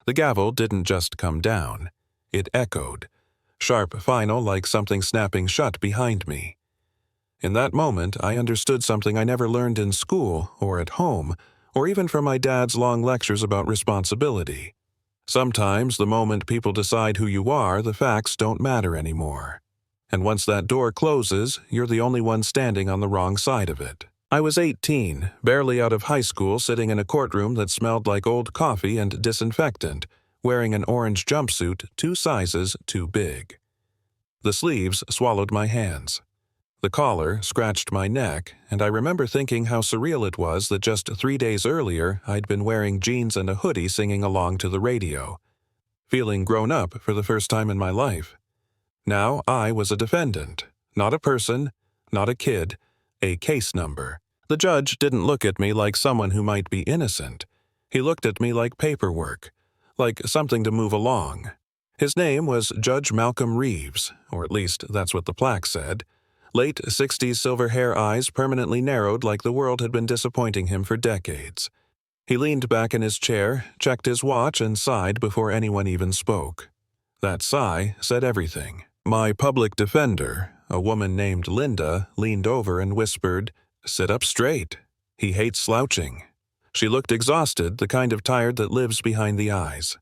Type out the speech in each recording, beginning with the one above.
The gavel didn't just come down. It echoed, sharp final like something snapping shut behind me. In that moment, I understood something I never learned in school or at home, or even from my dad's long lectures about responsibility. Sometimes, the moment people decide who you are, the facts don't matter anymore. And once that door closes, you're the only one standing on the wrong side of it. I was 18, barely out of high school, sitting in a courtroom that smelled like old coffee and disinfectant, wearing an orange jumpsuit 2 sizes too big. The sleeves swallowed my hands. The collar scratched my neck, and I remember thinking how surreal it was that just 3 days earlier I'd been wearing jeans and a hoodie singing along to the radio, feeling grown up for the first time in my life. Now I was a defendant, not a person, not a kid, a case number. The judge didn't look at me like someone who might be innocent. He looked at me like paperwork, like something to move along. His name was Judge Malcolm Reeves, or at least that's what the plaque said. Late 60s silver hair eyes permanently narrowed like the world had been disappointing him for decades. He leaned back in his chair, checked his watch, and sighed before anyone even spoke. That sigh said everything. My public defender, a woman named Linda, leaned over and whispered, "Sit up straight. He hates slouching." She looked exhausted, the kind of tired that lives behind the eyes.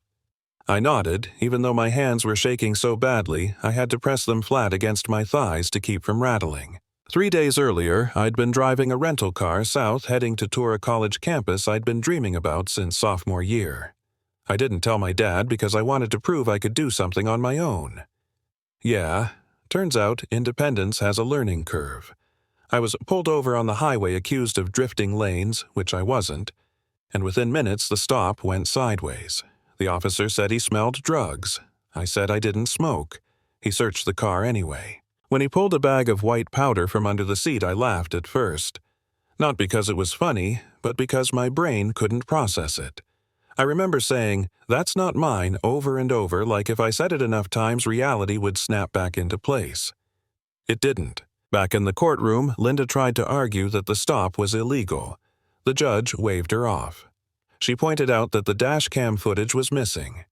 I nodded, even though my hands were shaking so badly I had to press them flat against my thighs to keep from rattling. 3 days earlier, I'd been driving a rental car south heading to tour a college campus I'd been dreaming about since sophomore year. I didn't tell my dad because I wanted to prove I could do something on my own. Yeah, turns out independence has a learning curve. I was pulled over on the highway accused of drifting lanes, which I wasn't, and within minutes the stop went sideways. The officer said he smelled drugs. I said I didn't smoke. He searched the car anyway. When he pulled a bag of white powder from under the seat, I laughed at first. Not because it was funny, but because my brain couldn't process it. I remember saying, "That's not mine," over and over, like if I said it enough times, reality would snap back into place. It didn't. Back in the courtroom, Linda tried to argue that the stop was illegal. The judge waved her off. She pointed out that the dash cam footage was missing.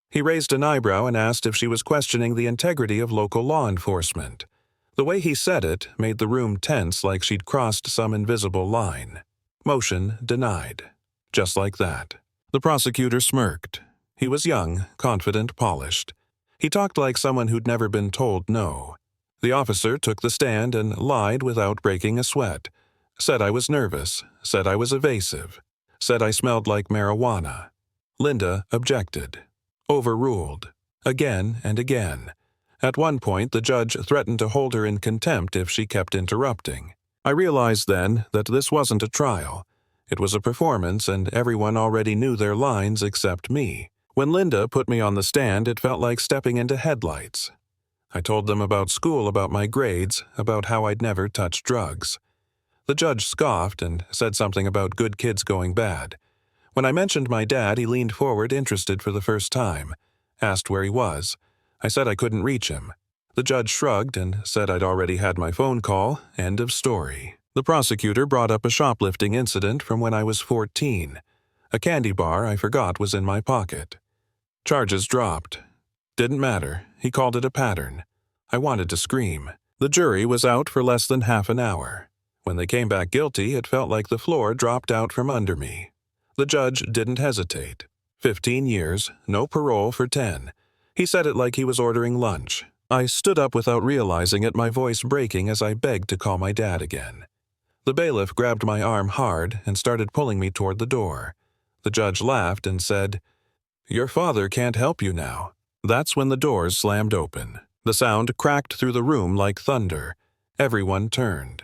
He raised an eyebrow and asked if she was questioning the integrity of local law enforcement. The way he said it made the room tense like she'd crossed some invisible line. Motion denied. Just like that. The prosecutor smirked. He was young, confident, polished. He talked like someone who'd never been told no. The officer took the stand and lied without breaking a sweat. Said I was nervous. Said I was evasive. Said I smelled like marijuana. Linda objected. Overruled. Again and again. At one point, the judge threatened to hold her in contempt if she kept interrupting. I realized then that this wasn't a trial. It was a performance, and everyone already knew their lines except me. When Linda put me on the stand, it felt like stepping into headlights. I told them about school, about my grades, about how I'd never touched drugs. The judge scoffed and said something about good kids going bad. When I mentioned my dad, he leaned forward, interested for the first time. Asked where he was. I said I couldn't reach him. The judge shrugged and said I'd already had my phone call. End of story. The prosecutor brought up a shoplifting incident from when I was 14. A candy bar I forgot was in my pocket. Charges dropped. Didn't matter. He called it a pattern. I wanted to scream. The jury was out for less than half an hour. When they came back guilty, it felt like the floor dropped out from under me. The judge didn't hesitate. 15 years, no parole for 10. He said it like he was ordering lunch. I stood up without realizing it, my voice breaking as I begged to call my dad again. The bailiff grabbed my arm hard and started pulling me toward the door. The judge laughed and said, "Your father can't help you now." That's when the doors slammed open. The sound cracked through the room like thunder. Everyone turned.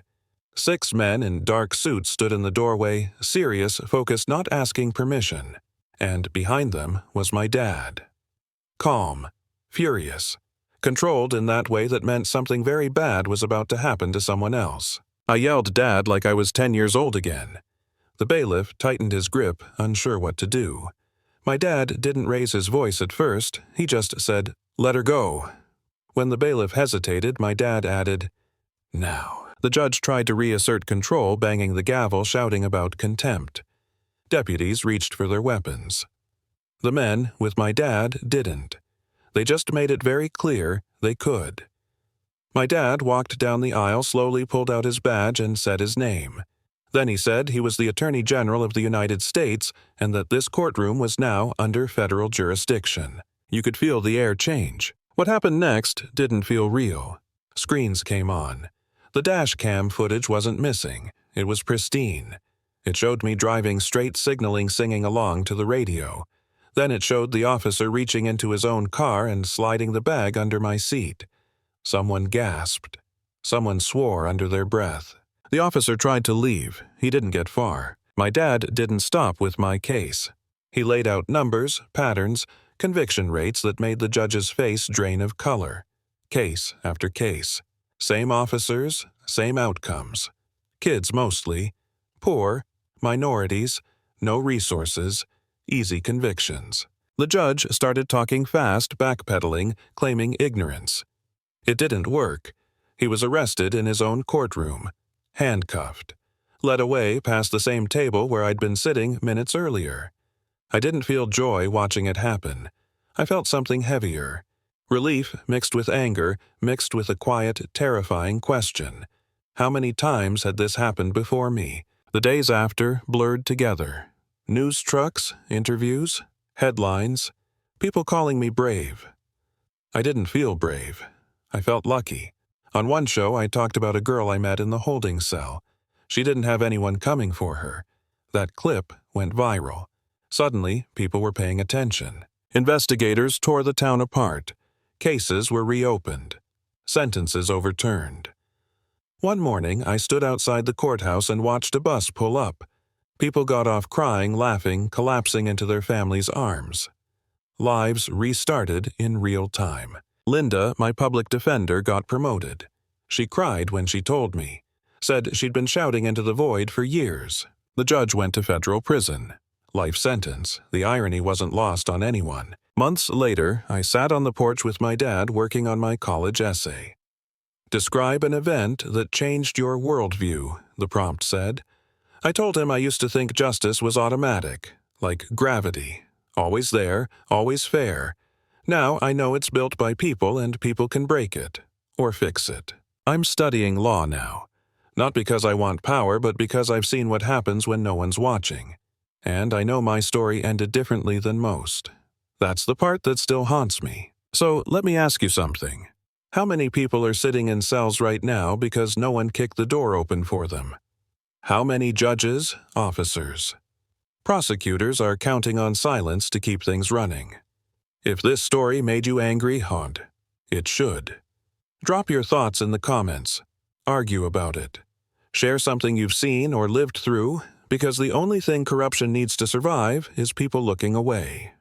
6 men in dark suits stood in the doorway, serious, focused, not asking permission. And behind them was my dad. Calm, furious, controlled in that way that meant something very bad was about to happen to someone else. I yelled "Dad" like I was 10 years old again. The bailiff tightened his grip, unsure what to do. My dad didn't raise his voice at first, he just said, "Let her go." When the bailiff hesitated, my dad added, "Now." The judge tried to reassert control, banging the gavel, shouting about contempt. Deputies reached for their weapons. The men, with my dad, didn't. They just made it very clear they could. My dad walked down the aisle, slowly pulled out his badge, and said his name. Then he said he was the Attorney General of the United States and that this courtroom was now under federal jurisdiction. You could feel the air change. What happened next didn't feel real. Screens came on. The dash cam footage wasn't missing. It was pristine. It showed me driving straight, signaling, singing along to the radio. Then it showed the officer reaching into his own car and sliding the bag under my seat. Someone gasped. Someone swore under their breath. The officer tried to leave. He didn't get far. My dad didn't stop with my case. He laid out numbers, patterns, conviction rates that made the judge's face drain of color. Case after case. Same officers, same outcomes. Kids mostly. Poor, minorities, no resources, easy convictions. The judge started talking fast, backpedaling, claiming ignorance. It didn't work. He was arrested in his own courtroom, handcuffed, led away past the same table where I'd been sitting minutes earlier. I didn't feel joy watching it happen. I felt something heavier. Relief mixed with anger, mixed with a quiet, terrifying question. How many times had this happened before me? The days after blurred together. News trucks, interviews, headlines, people calling me brave. I didn't feel brave. I felt lucky. On one show, I talked about a girl I met in the holding cell. She didn't have anyone coming for her. That clip went viral. Suddenly, people were paying attention. Investigators tore the town apart. Cases were reopened. Sentences overturned. One morning, I stood outside the courthouse and watched a bus pull up. People got off crying, laughing, collapsing into their families' arms. Lives restarted in real time. Linda, my public defender, got promoted. She cried when she told me. Said she'd been shouting into the void for years. The judge went to federal prison. Life sentence. The irony wasn't lost on anyone. Months later, I sat on the porch with my dad working on my college essay. Describe an event that changed your worldview, the prompt said. I told him I used to think justice was automatic, like gravity. Always there, always fair. Now I know it's built by people and people can break it, or fix it. I'm studying law now. Not because I want power, but because I've seen what happens when no one's watching. And I know my story ended differently than most. That's the part that still haunts me. So let me ask you something. How many people are sitting in cells right now because no one kicked the door open for them? How many judges, officers, prosecutors are counting on silence to keep things running? If this story made you angry, it should. Drop your thoughts in the comments. Argue about it. Share something you've seen or lived through, because the only thing corruption needs to survive is people looking away.